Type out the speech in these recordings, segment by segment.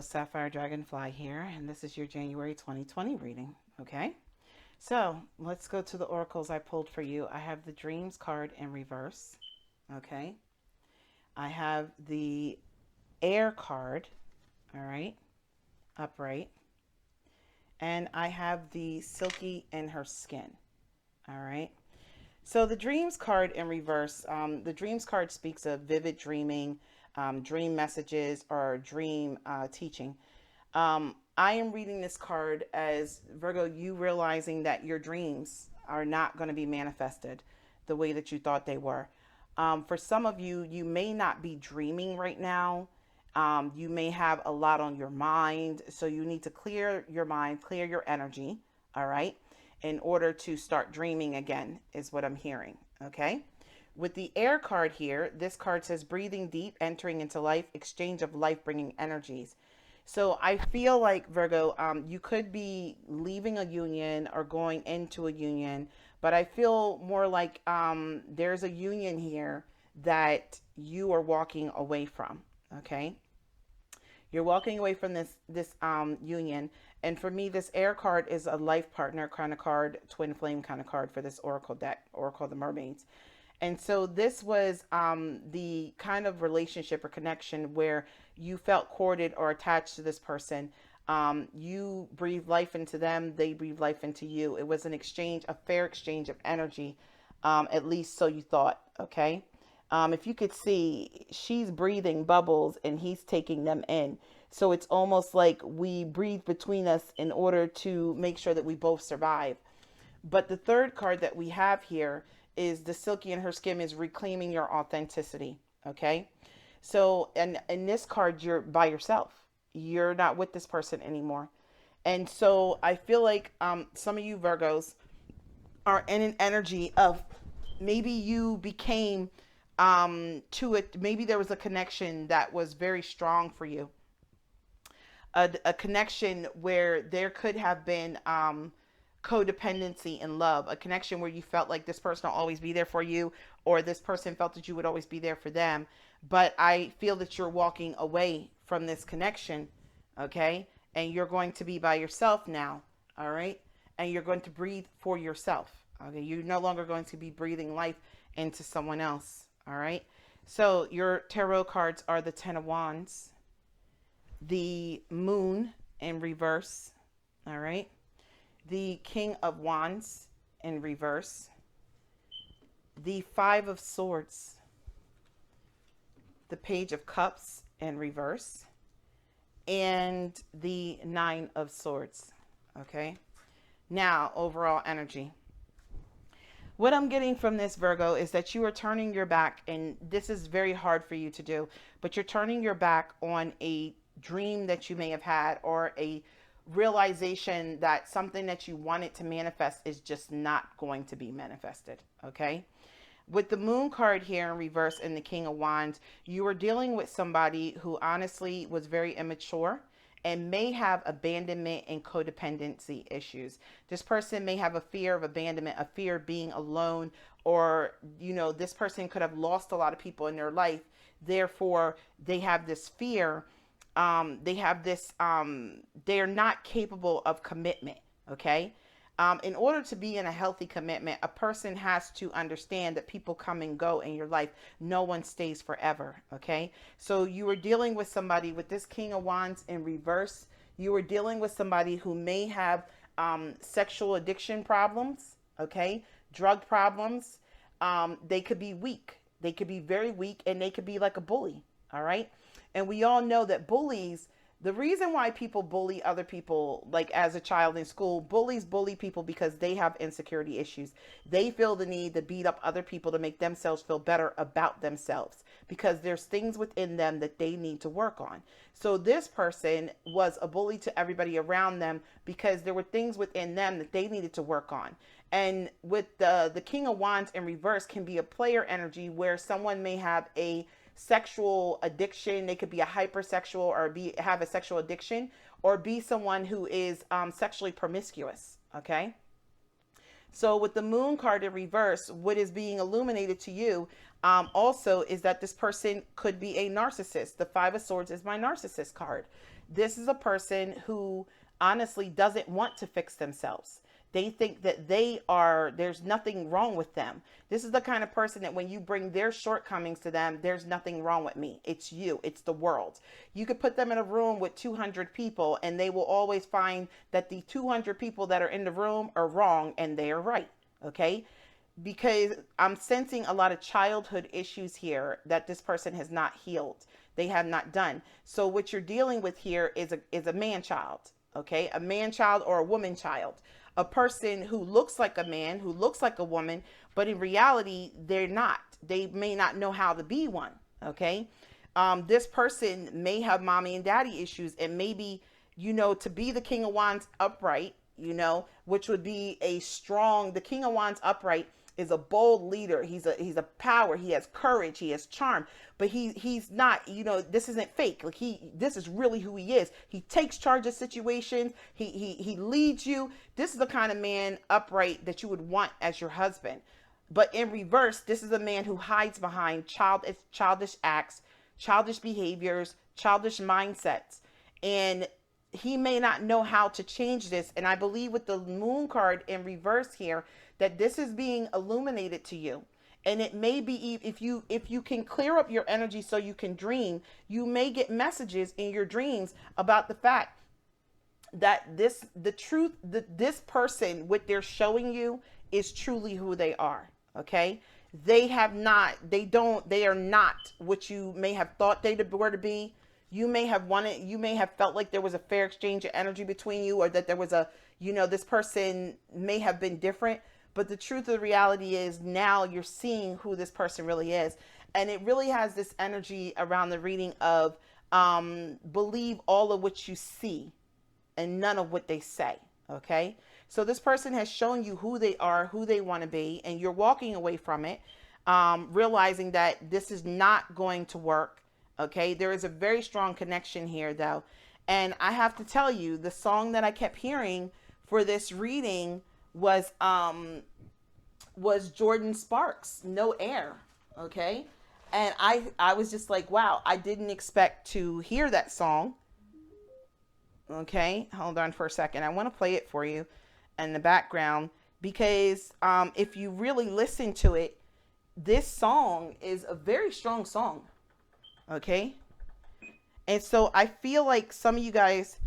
Virgo, Sapphire Dragonfly here, and this is your January 2020 reading, okay? So, let's go to the oracles I pulled for you. I have the Dreams card in reverse, okay? I have the Air card, all right, upright. And I have the Silky in her skin, all right? So the Dreams card in reverse, the Dreams card speaks of vivid dreaming, dream messages, or dream teaching. I am reading this card as Virgo, you realizing that your dreams are not going to be manifested the way that you thought they were. For some of you, you may not be dreaming right now. You may have a lot on your mind. So you need to clear your mind, clear your energy. All right. In order to start dreaming again, is what I'm hearing. Okay. With the Air card here, this card says breathing deep, entering into life, exchange of life bringing energies. So I feel like Virgo, you could be leaving a union or going into a union, but I feel more like there's a union here that you are walking away from. Okay, you're walking away from this union, and for me, this Air card is a life partner kind of card, twin flame kind of card for this oracle deck, Oracle of the Mermaids. And so this was the kind of relationship or connection where you felt courted or attached to this person. You breathe life into them, they breathe life into you. It was an exchange, a fair exchange of energy, at least so you thought, okay? If you could see, she's breathing bubbles and he's taking them in. So it's almost like we breathe between us in order to make sure that we both survive. But the third card that we have here is the Silky in her skin is reclaiming your authenticity. Okay. So, and in this card, you're by yourself. You're not with this person anymore. And so I feel like some of you Virgos are in an energy of maybe you became to it. Maybe there was a connection that was very strong for you. A connection where there could have been codependency in love, a connection where you felt like this person will always be there for you, or this person felt that you would always be there for them. But I feel that you're walking away from this connection, okay? And you're going to be by yourself now, all right? And you're going to breathe for yourself, okay? You're no longer going to be breathing life into someone else, all right? So your tarot cards are the Ten of Wands, the Moon in reverse, all right? The King of Wands in reverse, the Five of Swords, the Page of Cups in reverse, and the Nine of Swords. Okay. Now, overall energy. What I'm getting from this, Virgo, is that you are turning your back, and this is very hard for you to do, but you're turning your back on a dream that you may have had, or a realization that something that you wanted to manifest is just not going to be manifested. Okay. With the Moon card here in reverse and the King of Wands, you are dealing with somebody who honestly was very immature and may have abandonment and codependency issues. This person may have a fear of abandonment, a fear of being alone, or, you know, this person could have lost a lot of people in their life. Therefore, they have this fear. They have this, they are not capable of commitment. Okay. In order to be in a healthy commitment, a person has to understand that people come and go in your life. No one stays forever. Okay. So you were dealing with somebody with this King of Wands in reverse. You were dealing with somebody who may have sexual addiction problems. Okay. Drug problems. They could be weak. They could be very weak, and they could be like a bully. All right. And we all know that bullies, the reason why people bully other people, like as a child in school, bullies bully people because they have insecurity issues. They feel the need to beat up other people to make themselves feel better about themselves because there's things within them that they need to work on. So this person was a bully to everybody around them because there were things within them that they needed to work on. And with the King of Wands in reverse can be a player energy where someone may have a sexual addiction. They could be a hypersexual or have a sexual addiction, or be someone who is sexually promiscuous. Okay. So with the Moon card in reverse, what is being illuminated to you also is that this person could be a narcissist. The Five of Swords is my narcissist card. This is a person who honestly doesn't want to fix themselves. They think that there's nothing wrong with them. This is the kind of person that when you bring their shortcomings to them, there's nothing wrong with me. It's you, it's the world. You could put them in a room with 200 people and they will always find that the 200 people that are in the room are wrong and they are right. Okay? Because I'm sensing a lot of childhood issues here that this person has not healed. They have not done. So what you're dealing with here is a man child. Okay? A man child or a woman child. A person who looks like a man, who looks like a woman, but in reality, they're not. They may not know how to be one. Okay. This person may have mommy and daddy issues, and maybe, to be the King of Wands upright, which would be the King of Wands upright is a bold leader. He's a power. He has courage. He has charm, but he's not, this isn't fake. Like this is really who he is. He takes charge of situations. He leads you. This is the kind of man upright that you would want as your husband. But in reverse, this is a man who hides behind childish acts, childish behaviors, childish mindsets. And he may not know how to change this. And I believe with the moon card in reverse here, that this is being illuminated to you. And it may be, if you can clear up your energy so you can dream, you may get messages in your dreams about the fact that this person, what they're showing you is truly who they are. Okay. They are not what you may have thought they were to be. You may have felt like there was a fair exchange of energy between you, or that there was this person may have been different. But the truth of the reality is now you're seeing who this person really is. And it really has this energy around the reading of believe all of what you see and none of what they say. Okay. So this person has shown you who they are, who they want to be, and you're walking away from it, realizing that this is not going to work. Okay. There is a very strong connection here though. And I have to tell you, the song that I kept hearing for this reading was Jordan Sparks, No Air. Okay. And I was just like, wow, I didn't expect to hear that song. Okay. Hold on for a second. I want to play it for you in the background because if you really listen to it, this song is a very strong song. Okay. And so I feel like some of you guys,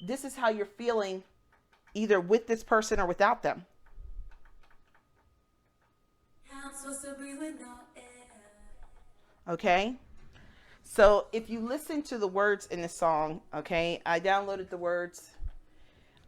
this is how you're feeling either with this person or without them. Okay. So if you listen to the words in the song, okay, I downloaded the words.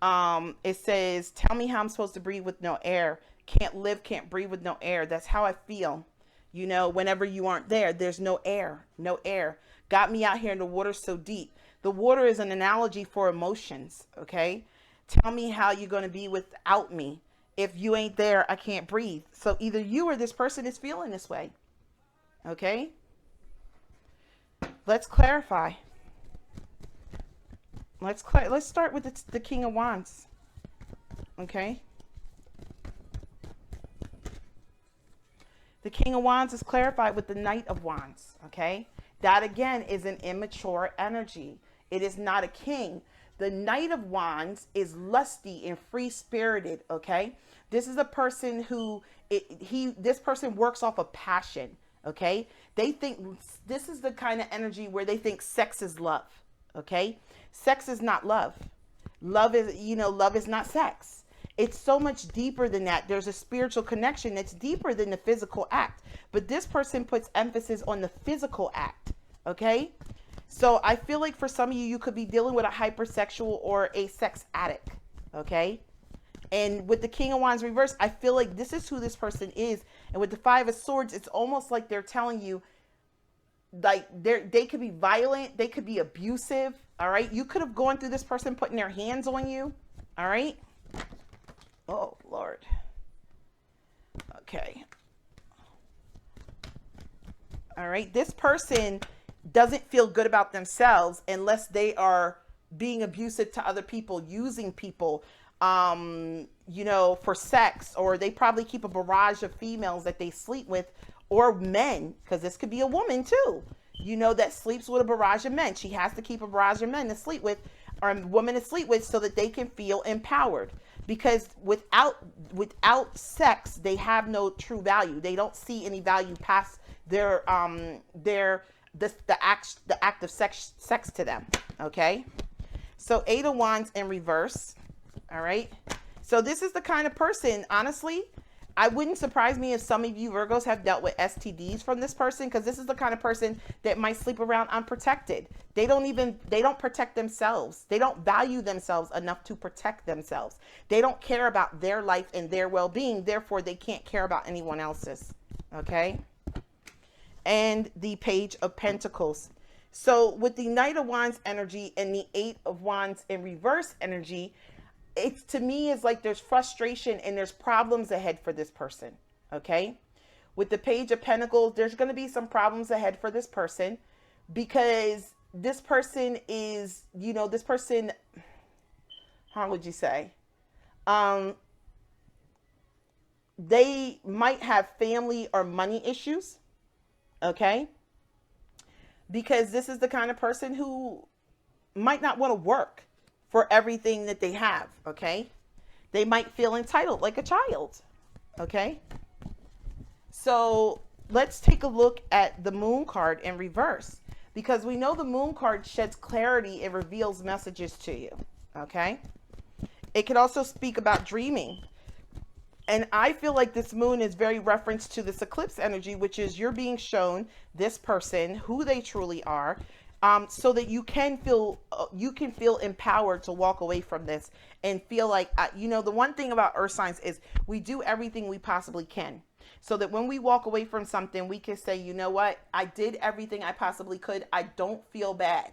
It says, tell me how I'm supposed to breathe with no air. Can't live, can't breathe with no air. That's how I feel. Whenever you aren't there, there's no air, no air. Got me out here in the water so deep. The water is an analogy for emotions. Okay. Tell me how you're going to be without me. If you ain't there, I can't breathe. So either you or this person is feeling this way. Okay. Let's clarify. Let's start with the King of Wands. Okay. The King of Wands is clarified with the Knight of Wands. Okay. That again is an immature energy. It is not a king. The Knight of Wands is lusty and free-spirited, okay? This is a person who, this person works off of passion, okay? They think, this is the kind of energy where they think sex is love, okay? Sex is not love. Love is not sex. It's so much deeper than that. There's a spiritual connection that's deeper than the physical act. But this person puts emphasis on the physical act, okay? So I feel like for some of you, you could be dealing with a hypersexual or a sex addict. Okay. And with the King of Wands reverse, I feel like this is who this person is. And with the Five of Swords, it's almost like they're telling you, like they could be violent. They could be abusive. All right. You could have gone through this person putting their hands on you. All right. Oh, Lord. Okay. All right. This person doesn't feel good about themselves unless they are being abusive to other people, using people, for sex, or they probably keep a barrage of females that they sleep with, or men, because this could be a woman too, that sleeps with a barrage of men. She has to keep a barrage of men to sleep with or a woman to sleep with so that they can feel empowered. Because without sex, they have no true value. They don't see any value past the act of sex to them. Okay, so 8 of Wands in reverse. All right, so this is the kind of person, honestly, I wouldn't surprise me if some of you Virgos have dealt with STDs from this person, because this is the kind of person that might sleep around unprotected. They don't protect themselves. They don't value themselves enough to protect themselves. They don't care about their life and their well-being. Therefore, they can't care about anyone else's. Okay. And the Page of Pentacles. So with the Knight of Wands energy and the 8 of Wands in reverse energy, it's, to me, is like there's frustration and there's problems ahead for this person. Okay. With the Page of Pentacles, there's going to be some problems ahead for this person, because this person is, this person, how would you say? They might have family or money issues. Okay. Because this is the kind of person who might not want to work for everything that they have. Okay. They might feel entitled like a child. Okay. So let's take a look at the Moon card in reverse, because we know the Moon card sheds clarity and reveals messages to you. Okay. It could also speak about dreaming. And I feel like this Moon is very referenced to this eclipse energy, which is you're being shown this person, who they truly are, so that you can feel empowered to walk away from this and feel like, the one thing about earth signs is we do everything we possibly can, so that when we walk away from something, we can say, you know what, I did everything I possibly could. I don't feel bad.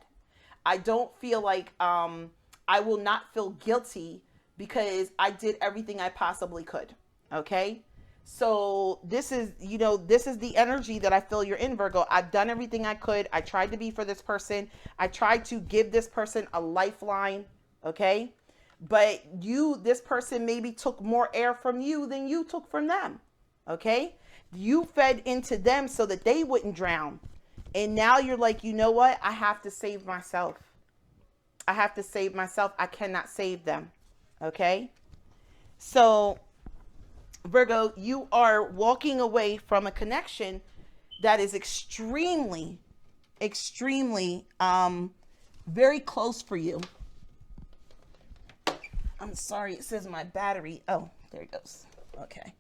I don't feel like, I will not feel guilty because I did everything I possibly could. Okay. So this is, this is the energy that I feel you're in, Virgo. I've done everything I could. I tried to be for this person. I tried to give this person a lifeline. Okay. But this person maybe took more air from you than you took from them. Okay. You fed into them so that they wouldn't drown. And now you're like, you know what? I have to save myself. I have to save myself. I cannot save them. Okay. So Virgo, you are walking away from a connection that is extremely, extremely, very close for you. I'm sorry, it says my battery. Oh, there it goes. Okay.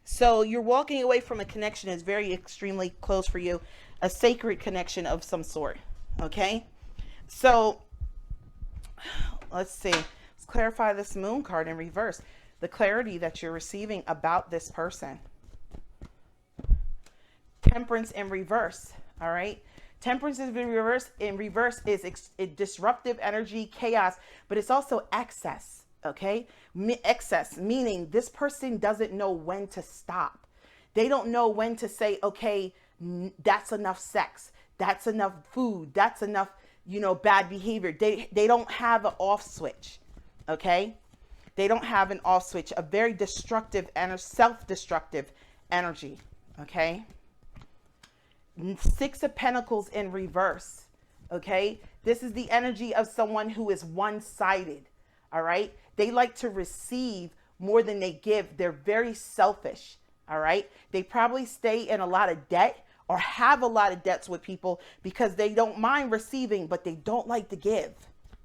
So you're walking away from a connection that's very extremely close for you, a sacred connection of some sort. Okay. So let's see. Let's clarify this Moon card in reverse. The clarity that you're receiving about this person. Temperance in reverse. All right. Temperance is in reverse is disruptive energy, chaos, but it's also excess. Okay. Excess, meaning this person doesn't know when to stop. They don't know when to say, okay, that's enough sex. That's enough food. That's enough, bad behavior. They don't have an off switch. Okay. They don't have an off switch, a very destructive and self-destructive energy. Okay. 6 of Pentacles in reverse. Okay. This is the energy of someone who is one-sided. All right. They like to receive more than they give. They're very selfish. All right. They probably stay in a lot of debt or have a lot of debts with people because they don't mind receiving, but they don't like to give.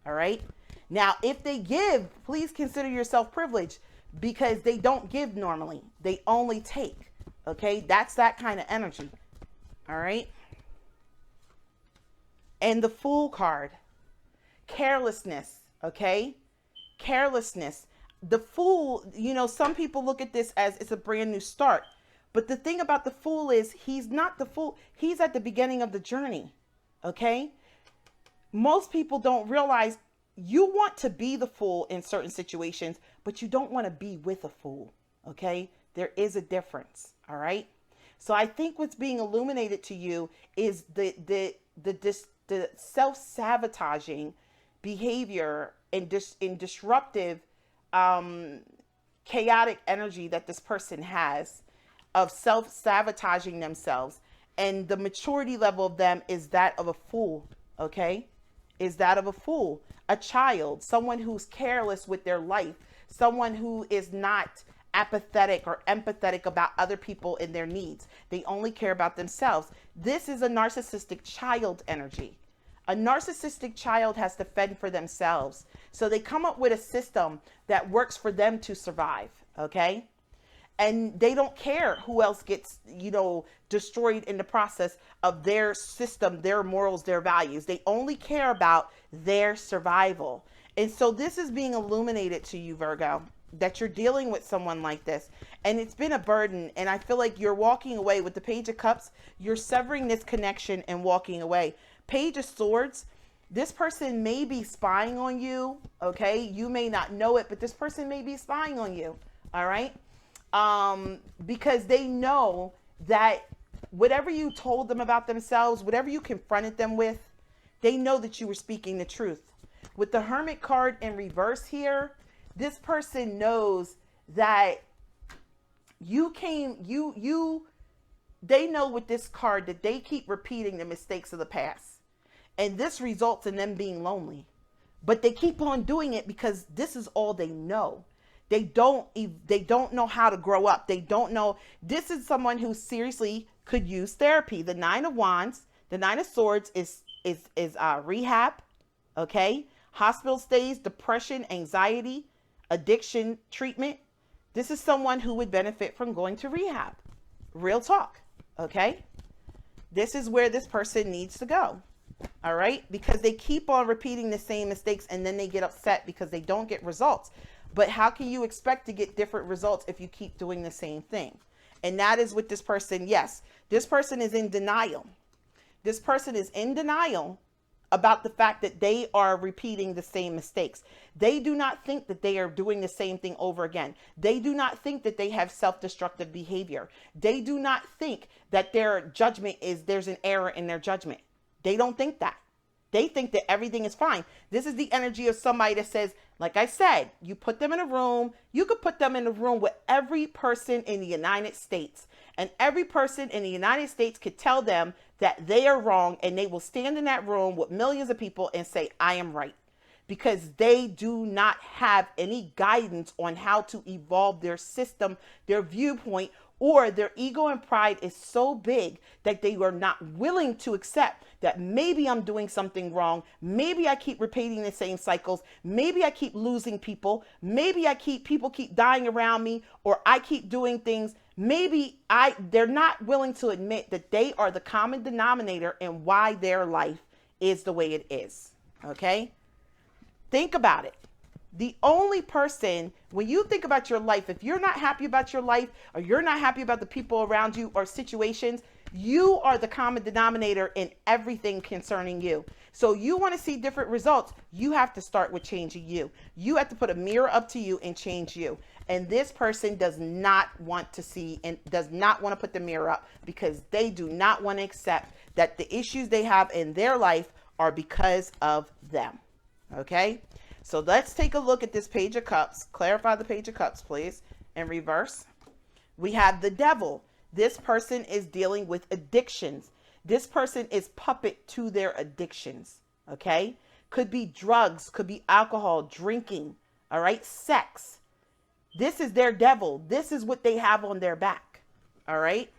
All right. Now, if they give, please consider yourself privileged, because they don't give normally. They only take. Okay. That's that kind of energy. All right. And the Fool card, carelessness. Okay. Carelessness. The Fool, some people look at this as it's a brand new start. But the thing about the Fool is he's not the Fool. He's at the beginning of the journey. Okay. Most people don't realize you want to be the fool in certain situations, but you don't want to be with a fool. Okay. There is a difference. All right. So I think what's being illuminated to you is the self-sabotaging behavior and disruptive, chaotic energy that this person has of self-sabotaging themselves. And the maturity level of them is that of a fool. Okay. is that of a fool, a child, someone who's careless with their life, someone who is not apathetic or empathetic about other people and their needs. They only care about themselves. This is a narcissistic child energy. A narcissistic child has to fend for themselves. So they come up with a system that works for them to survive, okay? And they don't care who else gets, destroyed in the process of their system, their morals, their values. They only care about their survival. And so this is being illuminated to you, Virgo, that you're dealing with someone like this. And it's been a burden. And I feel like you're walking away with the Page of Cups. You're severing this connection and walking away. Page of Swords. This person may be spying on you. Okay. You may not know it, but this person may be spying on you. All right. Because they know that whatever you told them about themselves, whatever you confronted them with, they know that you were speaking the truth. With the Hermit card in reverse here, this person knows that they know with this card that they keep repeating the mistakes of the past. And this results in them being lonely. But they keep on doing it because this is all they know. They don't know how to grow up. They don't know. This is someone who seriously could use therapy. The Nine of Wands, the Nine of Swords is rehab, okay? Hospital stays, depression, anxiety, addiction treatment. This is someone who would benefit from going to rehab. Real talk, okay? This is where this person needs to go, all right? Because they keep on repeating the same mistakes and then they get upset because they don't get results. But how can you expect to get different results if you keep doing the same thing? And that is with this person. Yes, this person is in denial. This person is in denial about the fact that they are repeating the same mistakes. They do not think that they are doing the same thing over again. They do not think that they have self-destructive behavior. They do not think that their judgment there's an error in their judgment. They don't think that. They think that everything is fine. This is the energy of somebody that says, like I said, you put them in a room. You could put them in a room with every person in the United States. And every person in the United States could tell them that they are wrong. And they will stand in that room with millions of people and say, I am right. Because they do not have any guidance on how to evolve their system, their viewpoint, or their ego and pride is so big that they are not willing to accept that maybe I'm doing something wrong. Maybe I keep repeating the same cycles. Maybe I keep losing people. Maybe people keep dying around me, or I keep doing things. They're not willing to admit that they are the common denominator and why their life is the way it is. Okay? Think about it. The only person, when you think about your life, if you're not happy about your life, or you're not happy about the people around you or situations, you are the common denominator in everything concerning you. So you want to see different results, you have to start with changing you. You have to put a mirror up to you and change you. And this person does not want to see and does not want to put the mirror up because they do not want to accept that the issues they have in their life are because of them. Okay? So let's take a look at this Page of Cups. Clarify the Page of Cups, please. In reverse, we have the Devil. This person is dealing with addictions. This person is puppet to their addictions. Okay? Could be drugs, could be alcohol, drinking, all right? Sex. This is their devil. This is what they have on their back. All right?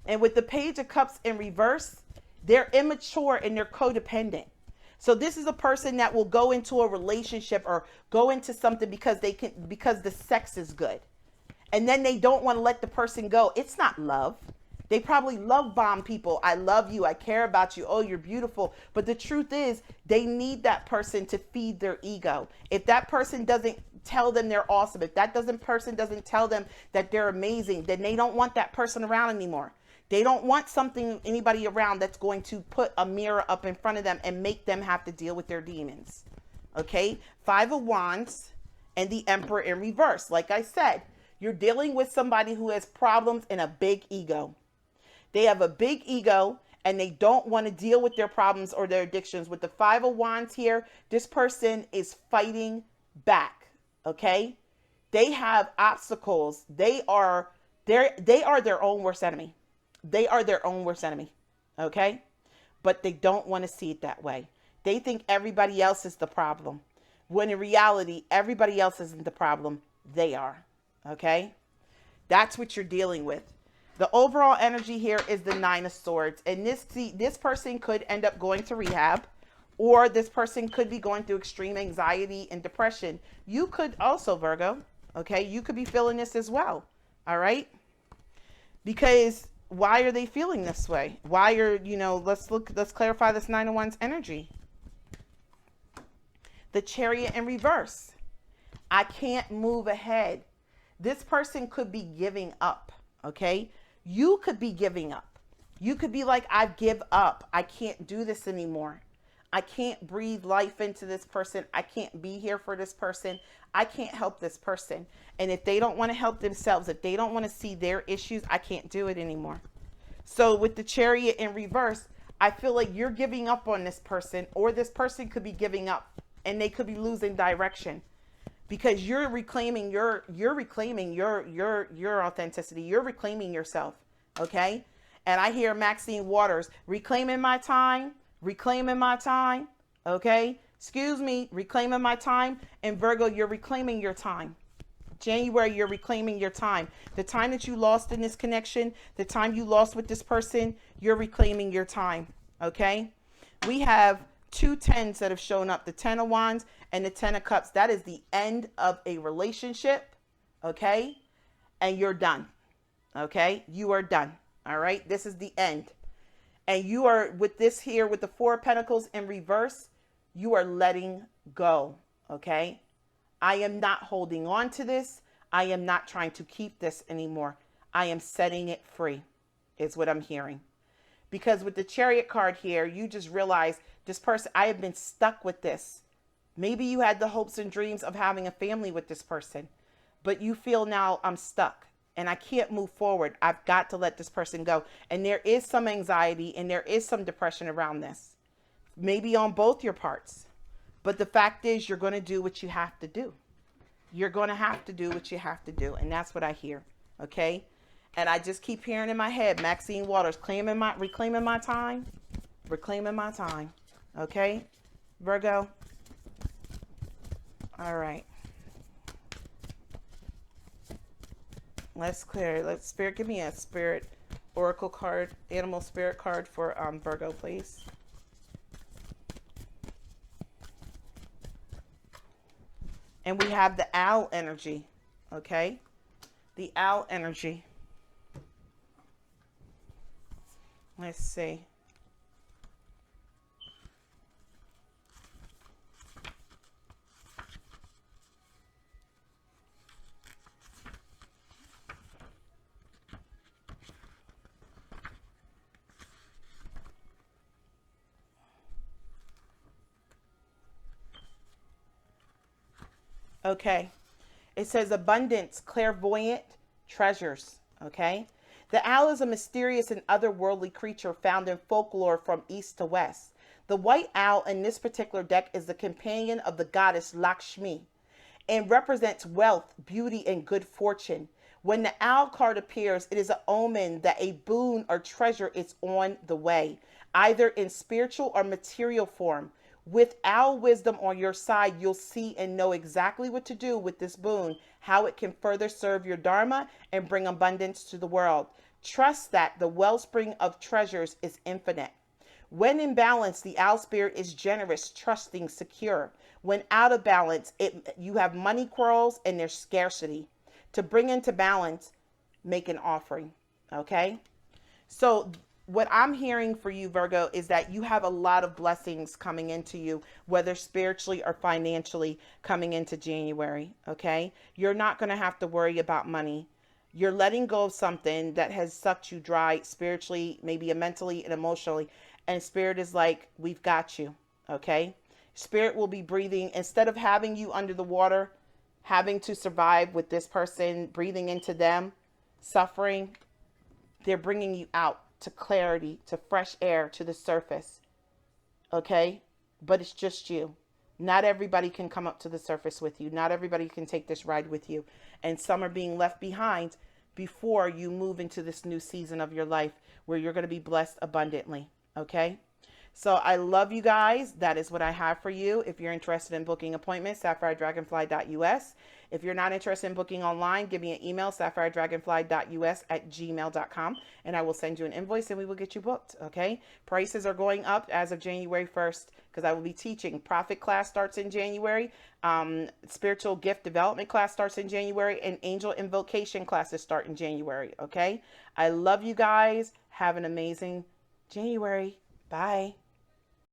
And with the Page of Cups in reverse, they're immature and they're codependent. So this is a person that will go into a relationship or go into something because the sex is good. And then they don't want to let the person go. It's not love. They probably love bomb people. I love you. I care about you. Oh, you're beautiful. But the truth is they need that person to feed their ego. If that person doesn't tell them they're awesome, if that person doesn't tell them that they're amazing, then they don't want that person around anymore. They don't want anybody around that's going to put a mirror up in front of them and make them have to deal with their demons. Okay? 5 of Wands and the Emperor in reverse. Like I said, you're dealing with somebody who has problems and a big ego. They have a big ego and they don't want to deal with their problems or their addictions. With the 5 of Wands here, this person is fighting back. Okay? They have obstacles. They are their own worst enemy. They are their own worst enemy. Okay? but they don't want to see it that way. They think everybody else is the problem, when in reality, everybody else isn't the problem. They are. Okay? That's what you're dealing with. The overall energy here is the Nine of Swords. And this person could end up going to rehab, or this person could be going through extreme anxiety and depression. You could also, Virgo, okay? You could be feeling this as well. All right? Because why are they feeling this way? Why are, let's clarify this Nine of Wands energy. The Chariot in reverse. I can't move ahead. This person could be giving up, okay? You could be giving up. You could be like, I give up. I can't do this anymore. I can't breathe life into this person. I can't be here for this person. I can't help this person. And if they don't want to help themselves, if they don't want to see their issues, I can't do it anymore. So with the Chariot in reverse, I feel like you're giving up on this person, or this person could be giving up, and they could be losing direction, because you're reclaiming your authenticity. You're reclaiming yourself. Okay. And I hear Maxine Waters, reclaiming my time, reclaiming my time. Okay. Excuse me, reclaiming my time. And Virgo, you're reclaiming your time. January, you're reclaiming your time. The time that you lost in this connection, the time you lost with this person, you're reclaiming your time. Okay. We have two tens that have shown up, the Ten of Wands and the Ten of Cups. That is the end of a relationship, okay? And you're done, okay? You are done, all right? This is the end. And you are, with this here, with the Four of Pentacles in reverse, you are letting go, okay? I am not holding on to this. I am not trying to keep this anymore. I am setting it free, is what I'm hearing. Because with the Chariot card here, you just realize this person, I have been stuck with this. Maybe you had the hopes and dreams of having a family with this person, but you feel now I'm stuck and I can't move forward. I've got to let this person go. And there is some anxiety and there is some depression around this, maybe on both your parts. But the fact is, you're going to do what you have to do. You're going to have to do what you have to do. And that's what I hear. Okay. And I just keep hearing in my head, Maxine Waters, reclaiming my time, reclaiming my time. Okay, Virgo. All right. Let's clear. Let's Spirit, give me a Spirit Oracle card, Animal Spirit card for Virgo, please. And we have the Owl energy. Okay, the Owl energy. Let's see. Okay. It says abundance, clairvoyant, treasures. Okay. The owl is a mysterious and otherworldly creature found in folklore from east to west. The white owl in this particular deck is the companion of the goddess Lakshmi and represents wealth, beauty, and good fortune. When the owl card appears, it is an omen that a boon or treasure is on the way, either in spiritual or material form. With owl wisdom on your side, you'll see and know exactly what to do with this boon, how it can further serve your dharma and bring abundance to the world. Trust that the wellspring of treasures is infinite. When in balance, the owl spirit is generous, trusting, secure. When out of balance, you have money quarrels and there's scarcity. To bring into balance, make an offering. Okay? So what I'm hearing for you, Virgo, is that you have a lot of blessings coming into you, whether spiritually or financially, coming into January. Okay? You're not going to have to worry about money. You're letting go of something that has sucked you dry spiritually, maybe mentally and emotionally. And Spirit is like, we've got you. Okay? Spirit will be breathing, instead of having you under the water, having to survive with this person, breathing into them, suffering, they're bringing you out to clarity, to fresh air, to the surface. Okay? But it's just you. Not everybody can come up to the surface with you. Not everybody can take this ride with you. And some are being left behind before you move into this new season of your life where you're going to be blessed abundantly. Okay? So I love you guys. That is what I have for you. If you're interested in booking appointments, SapphireDragonfly.us. If you're not interested in booking online, give me an email, SapphireDragonfly.us@gmail.com, and I will send you an invoice and we will get you booked, okay? Prices are going up as of January 1st because I will be teaching. Profit class starts in January. Spiritual gift development class starts in January, and angel invocation classes start in January, okay? I love you guys. Have an amazing January. Bye.